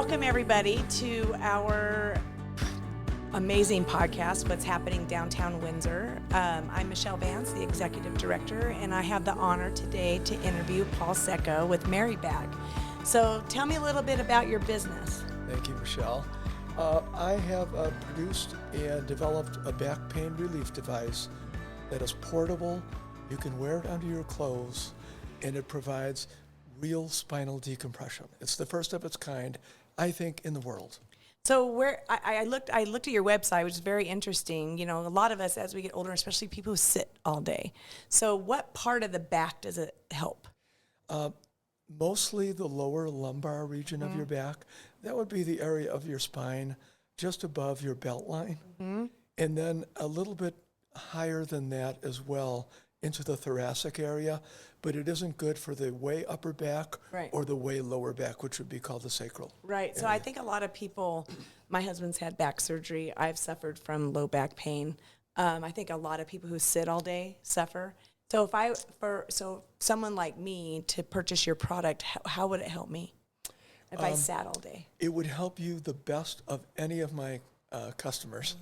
Welcome, everybody, to our amazing podcast, What's Happening Downtown Windsor. I'm Michelle Vance, the Executive Director, and I have the honor today to interview Paul Sacco with MaryBack. So tell me a little bit about your business. Thank you, Michelle. I have produced and developed a back pain relief device that is portable. You can wear it under your clothes, and it provides real spinal decompression. It's the first of its kind, I think, in the world. So where I looked at your website, which is very interesting. You know, a lot of us as we get older, especially people who sit all day. So what part of the back does it help? Mostly the lower lumbar region of your back. That would be the area of your spine just above your belt line. And then a little bit higher than that as well into the thoracic area, but it isn't good for the way upper back or the way lower back, which would be called the sacral. Right. So I think a lot of people, my husband's had back surgery. I've suffered from low back pain. I think a lot of people who sit all day suffer. So so someone like me to purchase your product, how would it help me if I sat all day? It would help you the best of any of my customers.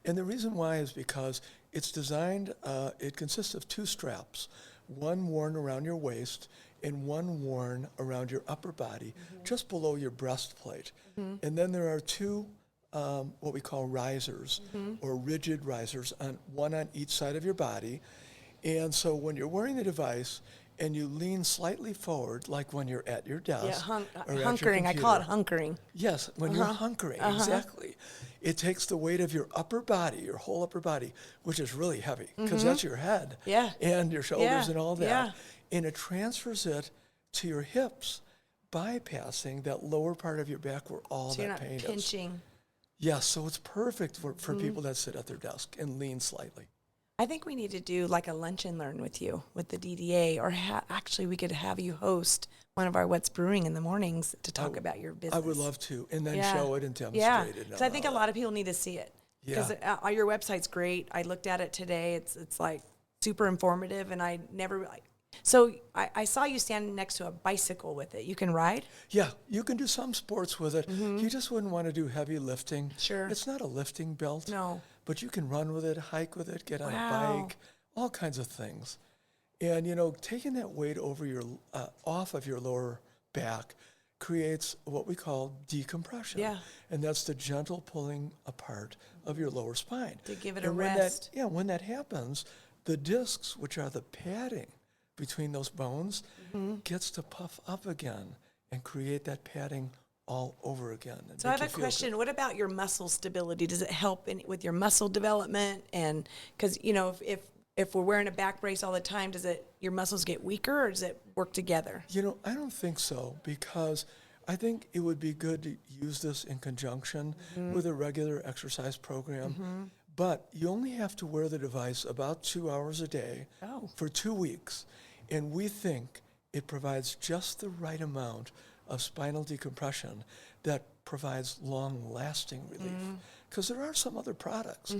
And the reason why is because it's designed, it consists of two straps, one worn around your waist and one worn around your upper body, just below your breastplate. And then there are two what we call risers or rigid risers, one on each side of your body. And so when you're wearing the device and you lean slightly forward, like when you're at your desk. Hunkering. I call it hunkering. Yes, when you're hunkering, exactly. It takes the weight of your upper body, your whole upper body, which is really heavy because that's your head and your shoulders and all that. And it transfers it to your hips, bypassing that lower part of your back where all that pain is. So you're not pinching. Yes, so it's perfect for people that sit at their desk and lean slightly. I think we need to do like a lunch and learn with you with the DDA, or actually we could have you host one of our What's Brewing in the mornings to talk about your business. I would love to, and then show it and demonstrate it. Yeah, because I think a lot of people need to see it. Because your website's great. I looked at it today. It's like super informative, and I never So I saw you standing next to a bicycle with it. You can ride? Yeah, you can do some sports with it. You just wouldn't want to do heavy lifting. Sure. It's not a lifting belt. No. But you can run with it, hike with it, get on a bike, all kinds of things. And, you know, taking that weight over your off of your lower back creates what we call decompression. Yeah. And that's the gentle pulling apart of your lower spine. To give it a rest. When that happens, the discs, which are the padding between those bones, gets to puff up again and create that padding all over again. So I have a question. What about your muscle stability? Does it help with your muscle development? And because, you know, if we're wearing a back brace all the time, does your muscles get weaker, or does it work together? You know, I don't think so, because I think it would be good to use this in conjunction with a regular exercise program. But you only have to wear the device about 2 hours a day for 2 weeks. And we think it provides just the right amount of spinal decompression that provides long-lasting relief. Because there are some other products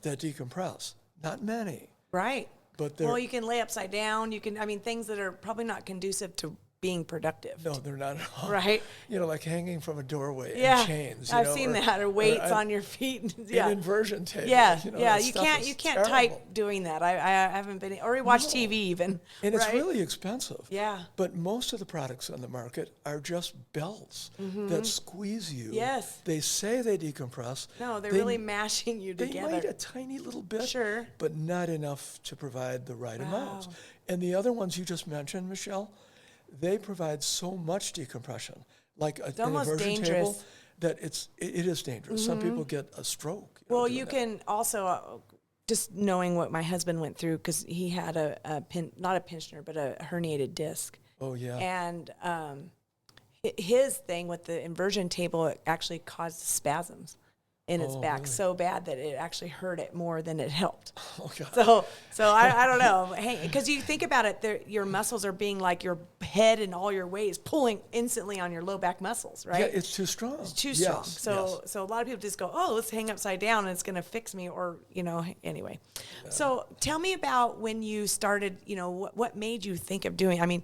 that decompress, not many. Right. But you can lay upside down. You can, things that are probably not conducive to being productive. No, they're not at all. Right. You know, like hanging from a doorway in chains. I've seen that, or weights on your feet. An inversion table. Yeah, you know, you can't type doing that. I haven't been, or watch TV even. And it's really expensive. Yeah. But most of the products on the market are just belts that squeeze you. Yes. They say they decompress. No, they're really mashing you together. They might a tiny little bit. Sure. But not enough to provide the right amount. And the other ones you just mentioned, Michelle, they provide so much decompression, like an inversion table, that it is dangerous. Some people get a stroke. Well, you can also, just knowing what my husband went through, because he had not a pinched nerve, but a herniated disc. Oh, yeah. And his thing with the inversion table, it actually caused spasms in his back, really? So bad that it actually hurt it more than it helped. Oh, God. So I don't know. Hey, because you think about it, your muscles are being like your head and all your weight is pulling instantly on your low back muscles, right? Yeah, it's too strong. It's too strong. So a lot of people just go, oh, let's hang upside down and it's going to fix me, or, anyway. Yeah. So tell me about when you started, what made you think of doing,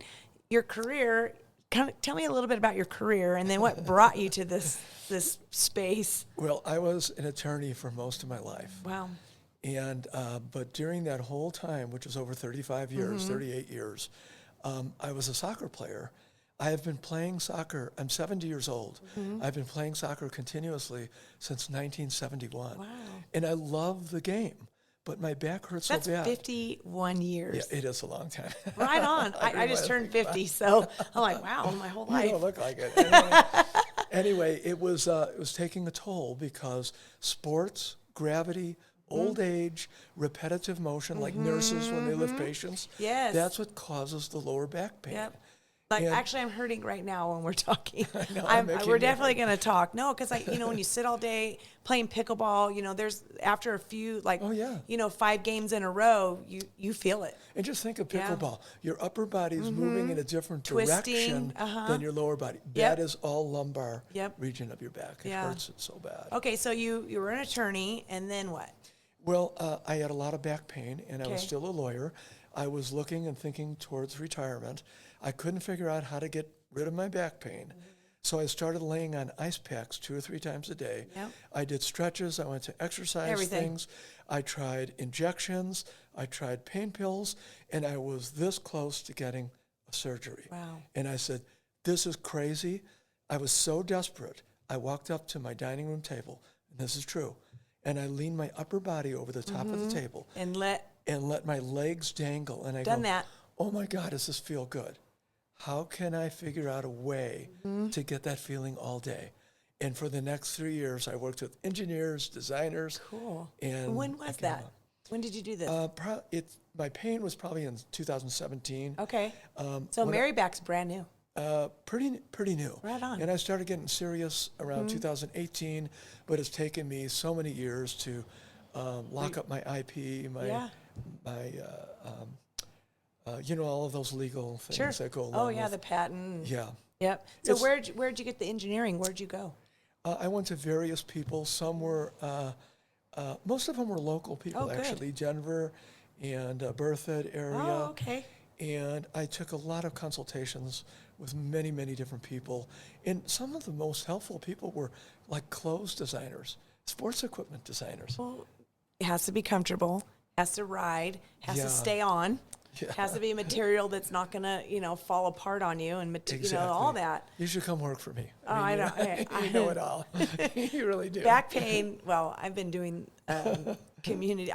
your career tell me a little bit about your career, and then what brought you to this space. Well, I was an attorney for most of my life. Wow. And but during that whole time, which was over 35 years, 38 years, I was a soccer player. I have been playing soccer. I'm 70 years old. I've been playing soccer continuously since 1971. Wow. And I love the game, but my back hurts so bad. That's 51 years. Yeah, it is a long time. Right on. I just turned 50, so I'm like, wow, my whole life. You don't look like it. Anyway, it was taking a toll because sports, gravity, old age, repetitive motion, like nurses when they lift patients. Yes. That's what causes the lower back pain. Yep. Like, And- actually, I'm hurting right now when we're talking. I know, I'm making we're you definitely hurt. going to talk. No, because when you sit all day playing pickleball, there's after a few, Oh, yeah. 5 games in a row, you feel it. And just think of Yeah. pickleball. Your upper body is moving in a different Twisting, direction than your lower body. Yep. That is all lumbar Yep. region of your back. It Yeah. hurts it so bad. Okay, so you were an attorney, and then what? Well, I had a lot of back pain, and I was Okay. still a lawyer. I was looking and thinking towards retirement. I couldn't figure out how to get rid of my back pain. So I started laying on ice packs 2 or 3 times a day. Yep. I did stretches. I went to exercise Everything. things. I tried injections. I tried pain pills. And I was this close to getting a surgery. Wow. And I said, this is crazy. I was so desperate. I walked up to my dining room table, and this is true, and I leaned my upper body over the top of the table And and let my legs dangle. And I done go, that. oh my God, does this feel good? How can I figure out a way to get that feeling all day? And for the next 3 years, I worked with engineers, designers. Cool. And When was I came that? When did you do this? my pain was probably in 2017. Okay. So when I- MaryBack's brand new. Pretty new. Right on. And I started getting serious around 2018, but it's taken me so many years to lock up my IP, my all of those legal things Sure. that go along. Oh, yeah, with, the patent. yeah. Yep. So It's- where'd you get the engineering? Where'd you go? I went to various people. Some were, most of them were local people, Oh, good. actually, Denver and Berthoud area. Oh, okay. And I took a lot of consultations with many, many different people. And some of the most helpful people were like clothes designers, sports equipment designers. Well, it has to be comfortable, has to ride, has Yeah. to stay on, Yeah. has to be material that's not going to, fall apart on you and, all that. You should come work for me. Oh, I know. You know it all. You really do. Back pain, well, I've been doing community.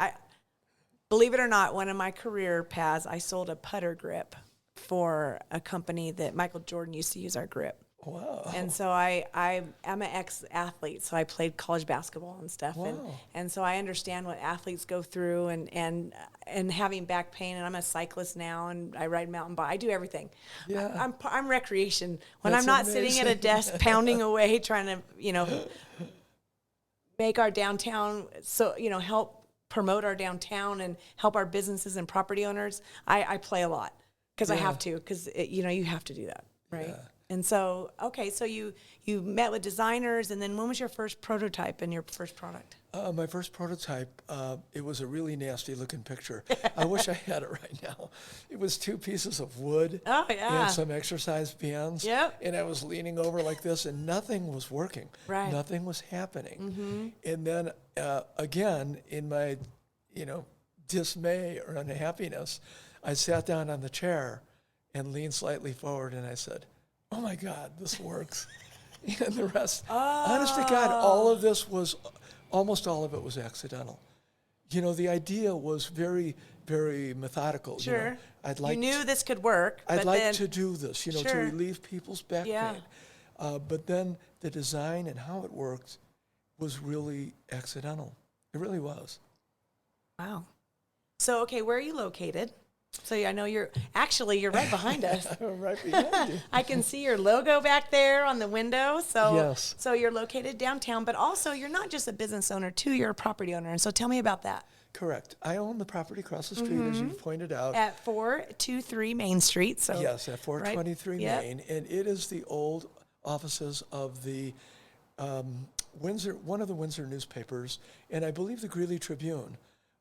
Believe it or not, one of my career paths, I sold a putter grip for a company that Michael Jordan used to use our grip. Wow. And so I'm an ex-athlete, so I played college basketball and stuff. Wow. And so I understand what athletes go through and having back pain. And I'm a cyclist now, and I ride mountain bike. I do everything. Yeah. I'm recreation. When That's I'm not sitting at a amazing. desk pounding away trying to, make our downtown, help promote our downtown and help our businesses and property owners, I play a lot because I Yeah. have to, because, you have to do that, right? Yeah. And so, okay, so you met with designers, and then when was your first prototype and your first product? My first prototype, it was a really nasty looking picture. I wish I had it right now. It was 2 pieces of wood Oh, yeah. and some exercise bands. Yep. And I was leaning over like this, and nothing was working. Right. Nothing was happening. And then again, in my, dismay or unhappiness, I sat down on the chair and leaned slightly forward, and I said, oh my God, this works. And the rest, honest to God, almost all of it was accidental. The idea was very, very methodical. Sure. I'd you knew this could work, I'd but like then, to do this, to Sure. relieve people's back Yeah. pain. But then the design and how it worked was really accidental. It really was. wow. So, okay, where are you located? So I know you're right behind us. I'm right behind you. I can see your logo back there on the window. So, Yes. So you're located downtown, but also you're not just a business owner too, you're a property owner. And so tell me about that. Correct. I own the property across the street, as you pointed out. At 423 Main Street. So Yes, at 423 Yep. Main, and it is the old offices of the Windsor, one of the Windsor newspapers, and I believe the Greeley Tribune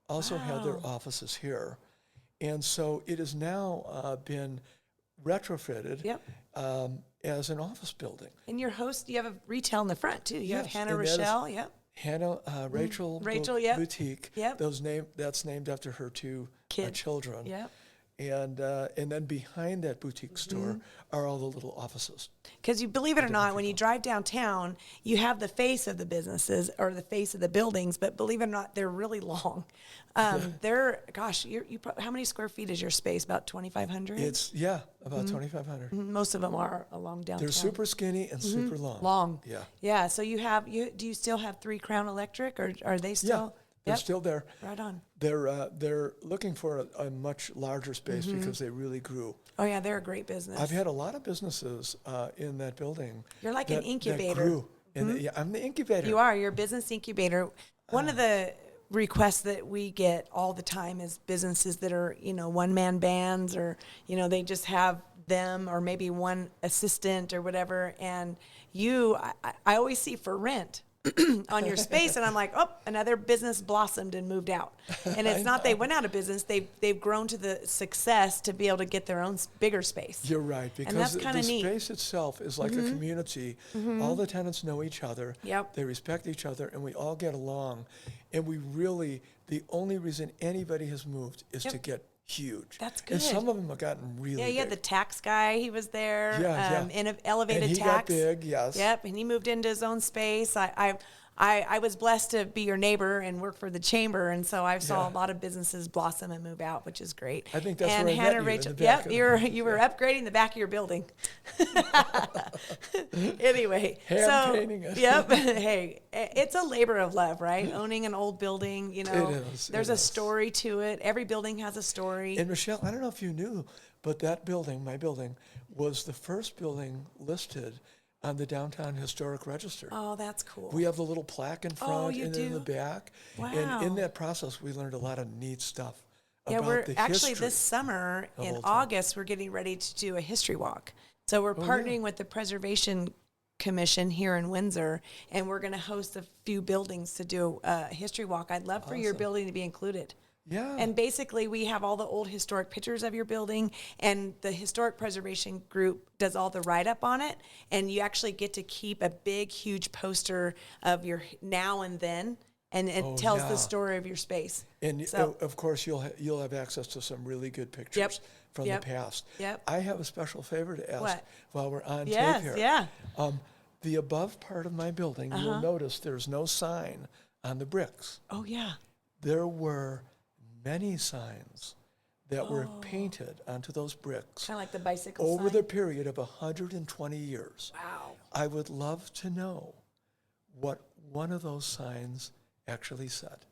also had their offices here. And so it has now been retrofitted Yep. as an office building. And your host, you have a retail in the front too. You have Yes, Hannah and that is Rochelle. Yep. Hannah Rachel Yep. Boutique. Yep. That's named after her two Kid. children. Yep. And then behind that boutique store are all the little offices. Because you believe it or not, when you drive downtown, you have the face of the businesses or the face of the buildings, but believe it or not, they're really long. They're, gosh, how many square feet is your space? About 2,500? It's, about 2,500. Most of them are along downtown. They're super skinny and super long. Long. Yeah. Yeah. So do you still have 3 Crown Electric, or are they still? They're Yep. still there. Right on. They're looking for a much larger space because they really grew. Oh yeah, they're a great business. I've had a lot of businesses in that building. You're like an incubator. That grew. And I'm the incubator. You are. You're a business incubator. One of the requests that we get all the time is businesses that are, one-man bands, or, they just have them or maybe one assistant or whatever. And I always see for rent on your space, and I'm like, oh, another business blossomed and moved out. And it's not they went out of business; they've grown to the success to be able to get their own bigger space. You're right, because that's the kinda neat. space itself is like a community. All the tenants know each other. Yep. They respect each other, and we all get along. And we really, the only reason anybody has moved is to get huge. That's And good. some of them have gotten really Yeah, you had the tax guy. He was there. Yeah. In elevated And he tax. got big, yes. Yep, and he moved into his own space. I was blessed to be your neighbor and work for the chamber, and so I saw a lot of businesses blossom and move out, which is great. I think that's and where I met Hannah you, in Rachel, the back yep, of you were upgrading the back of your building. Anyway, Hand-painting it. Yep. Hey, it's a labor of love, right? Owning an old building, It is. there's a story to it. Every building has a story. And Michelle, I don't know if you knew, but that building, my building, was the first building listed on the Downtown Historic Register. Oh, that's cool. We have the little plaque in front you and in the do? back. Wow. And in that process, we learned a lot of neat stuff Yeah, about we're the actually history. this summer of in Old Town. August, we're getting ready to do a history walk. So we're partnering with the Preservation Commission here in Windsor, and we're going to host a few buildings to do a history walk. I'd love for your Awesome. building to be included. Yeah. And basically, we have all the old historic pictures of your building, and the Historic Preservation Group does all the write-up on it, and you actually get to keep a big, huge poster of your now and then, and it tells the story of your space. And So- of course, you'll have access to some really good pictures from Yep. the past. Yep. I have a special favor to ask What? while we're on Yes, tape here. yeah. The above part of my building, you'll notice there's no sign on the bricks. Oh, yeah. There were many signs that were painted onto those bricks Kind of like the bicycle over sign. the period of 120 years. Wow. I would love to know what one of those signs actually said.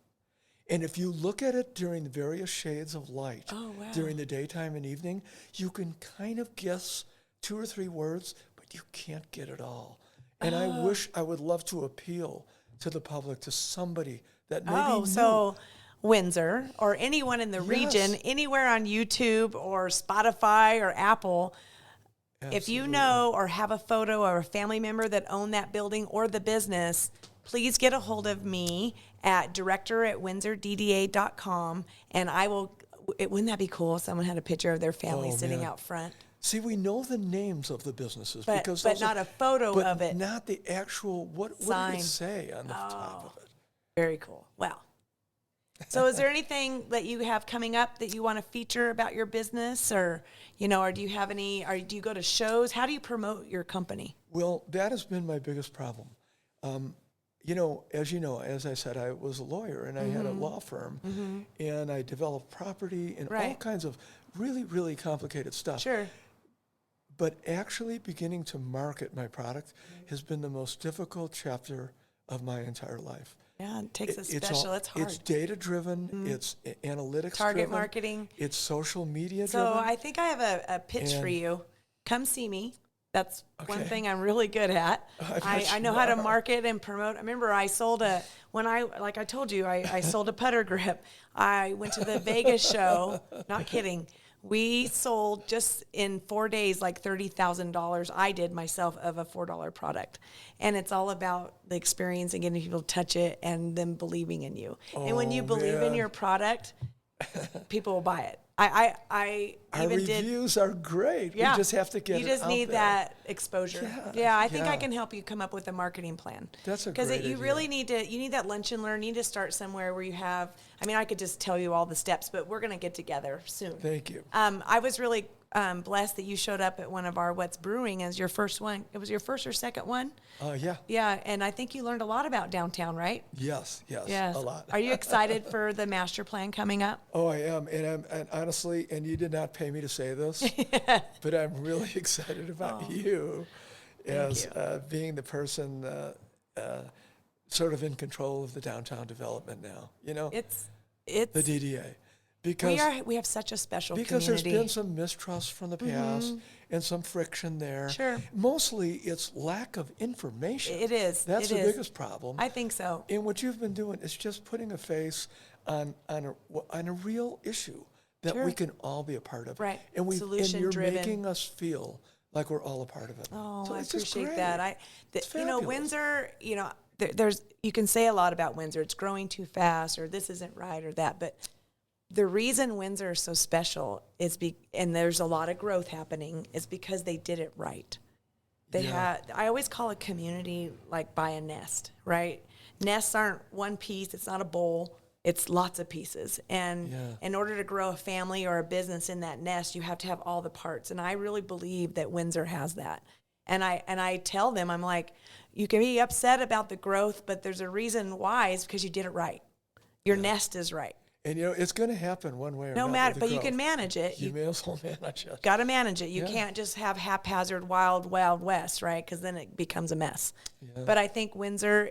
And if you look at it during the various shades of light, Oh, wow. during the daytime and evening, you can kind of guess 2 or 3 words, but you can't get it all. And I would love to appeal to the public, to somebody that maybe knew. So Windsor or anyone in the region, Yes. anywhere on YouTube or Spotify or Apple, if you know or have a photo or a family member that owned that building or the business, please get a hold of me at director@windsordda.com, and I will. Wouldn't that be cool if someone had a picture of their family Oh, sitting man. out front? See, we know the names of the businesses But because but those not are- a photo but of it. not the actual what did Sign. it say on the top of it? Very cool. Wow. So is there anything that you have coming up that you want to feature about your business, or or do you have any, or do you go to shows? How do you promote your company? Well, that has been my biggest problem. As I said, I was a lawyer and I had a law firm, and I developed property and all Right. kinds of really, really complicated stuff. Sure. But actually beginning to market my product has been the most difficult chapter of my entire life. Yeah, it takes a It's special. It's hard. It's data driven. It's analytics Target driven. marketing. It's social media So driven. I think I have a pitch for And- you. Come see me. That's one Okay. thing I'm really good at. I bet I you know how to are. market and promote. I remember I sold like I told you, I sold a putter grip. I went to the Vegas show. Not kidding. We sold just in 4 days like $30,000. I did myself of a $4 product. And it's all about the experience and getting people to touch it and them believing in you. And when you Oh, believe in man. your product, people will buy it. I Our even did. reviews are great. Yeah. We just have to get You it just out need there. that exposure. Yeah, I think I yeah. can help you come up with a marketing plan. That's a Because great you idea. really need that lunch and learn. You need to start somewhere where you have, I mean, I could just tell you all the steps, but we're going to get together soon. Thank you. I was really blessed that you showed up at one of our What's Brewing as your first one. It was your first or second one? Yeah. Yeah, and I think you learned a lot about downtown, right? Yes, Yes. a lot. Are you excited for the master plan coming up? Oh, I am, and honestly, and you did not pay me to say this, but I'm really excited about you as being the person sort of in control of the downtown development now. You know, It's the DDA, because we have such a special there's community. been some mistrust from the past and some friction there. Sure. Mostly, it's lack of information. It is. That's It the is. biggest problem. I think so. And what you've been doing is just putting a face on a real issue that Sure. we can all be a part of. Right. And you're Solution-driven. making us feel like we're all a part of it. Oh, So I it's just appreciate great. that. It's Windsor, fabulous. there's you can say a lot about Windsor. It's growing too fast, or this isn't right, or that. But the reason Windsor is so special is and there's a lot of growth happening, is because they did it right. I always call a community like by a nest, right? Nests aren't one piece. It's not a bowl. It's lots of pieces. And in order to grow a family or a business in that nest, you have to have all the parts. And I really believe that Windsor has that. And I tell them, I'm like, you can be upset about the growth, but there's a reason why. It's because you did it right. Your nest is right. And it's going to happen one way or No another. matter, the but you growth. can manage it. You may as well manage it. Got to manage it. You Yeah. can't just have haphazard, wild west, right? Because then it becomes a mess. Yeah. But I think Windsor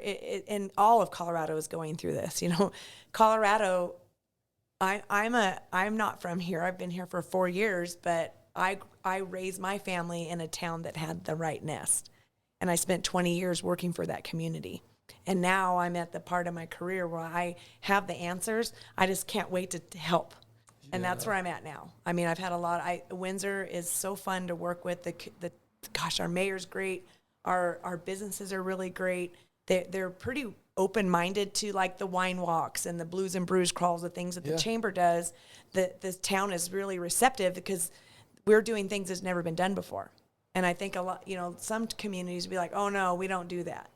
and all of Colorado is going through this. Colorado. I'm not from here. I've been here for 4 years, but I raised my family in a town that had the right nest, and I spent 20 years working for that community. And now I'm at the part of my career where I have the answers. I just can't wait to help. And that's where I'm at now. I mean, I've had a lot. Windsor is so fun to work with. Our mayor's great. Our businesses are really great. They're pretty open-minded to like the wine walks and the blues and brews crawls, the things that the chamber does. This town is really receptive because we're doing things that's never been done before. And I think a lot, some communities will be like, oh no, we don't do that.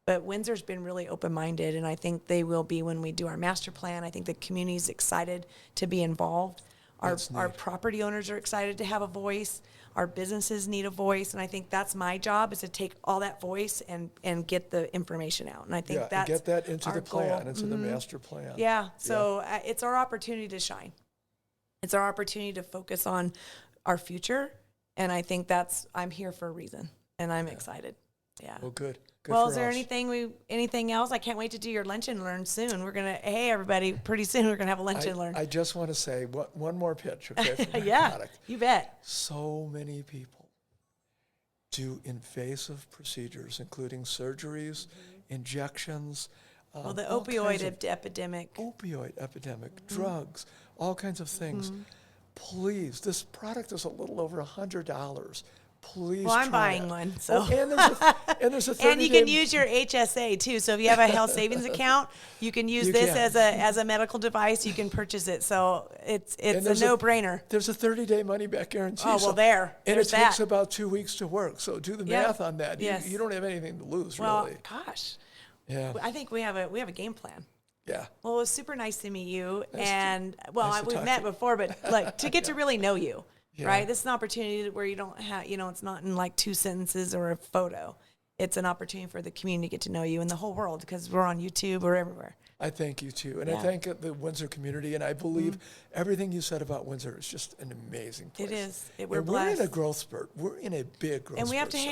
But Windsor's been really open-minded, and I think they will be when we do our master plan. I think the community's excited to be involved. Our property owners are excited to have a voice. Our businesses need a voice, and I think that's my job, is to take all that voice and get the information out. And I think that's and get that into our the plan, goal. into the master plan. Yeah, so it's our opportunity to shine. It's our opportunity to focus on our future, and I think I'm here for a reason, and I'm excited. Yeah. Well, good. Well, for is there us. anything else? I can't wait to do your lunch and learn soon. Hey everybody, pretty soon we're gonna have a lunch and learn. I just want to say one more pitch, okay? for my Yeah, product. you bet. So many people do invasive procedures, including surgeries, injections. Well, the all kinds opioid of epidemic. opioid epidemic, drugs, all kinds of things. Please, this product is a little over $100. Please. Well, I'm try buying it. one, so. And there's a 30 And you can use your HSA too. So if you have a health savings account, you can use this can. as a medical device. You can purchase it. So it's a there's no-brainer. There's a 30-day money-back guarantee. Oh, well, there. And There's it takes that. about 2 weeks to work. So do the math on that. Yes. You don't have anything to lose, Well, really. gosh, Yeah. I think we have a game plan. Yeah. Well, it was super nice to meet you, Nice to we've talk met to you. before, but like to get to really know you, Yeah. right? This is an opportunity where you don't have, it's not in like 2 sentences or a photo. It's an opportunity for the community to get to know you and the whole world, because we're on YouTube, we're everywhere. I thank you, too. And Yeah. I thank the Windsor community. And I believe everything you said about Windsor is just an amazing place. It is. And We're we're in blessed. a growth spurt. We're in a big growth spurt. And we have to so-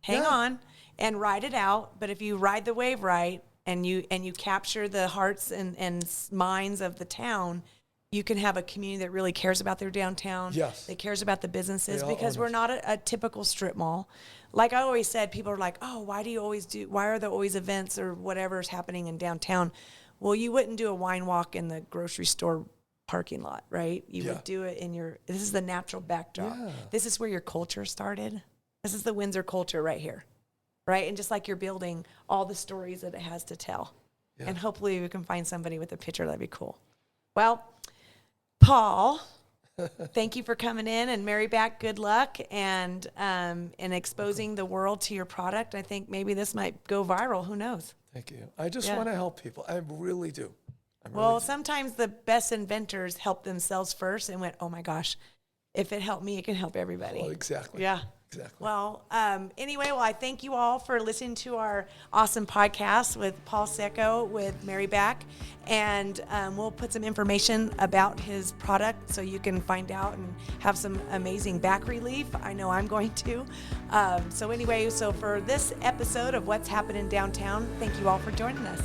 hang on and ride it out. But if you ride the wave right and you capture the hearts and minds of the town, you can have a community that really cares about their downtown. Yes. That cares about the businesses, They all because own we're it. not a typical strip mall. Like I always said, people are like, oh, why are there always events or whatever is happening in downtown? Well, you wouldn't do a wine walk in the grocery store parking lot, right? You would do it this is the natural backdrop. Yeah. This is where your culture started. This is the Windsor culture right here, right? And just like you're building all the stories that it has to tell. Yeah. And hopefully we can find somebody with a picture. That'd be cool. Well, Paul, Thank you for coming in, and MaryBack, good luck, and exposing the world to your product. I think maybe this might go viral. Who knows? Thank you. I just want to help people. I really do. Sometimes the best inventors help themselves first and went, oh my gosh, if it helped me, it can help everybody. Well, exactly. Yeah. Exactly. Well, anyway, I thank you all for listening to our awesome podcast with Paul Sacco with MaryBack. And we'll put some information about his product so you can find out and have some amazing back relief. I know I'm going to. So for this episode of What's Happening Downtown, thank you all for joining us.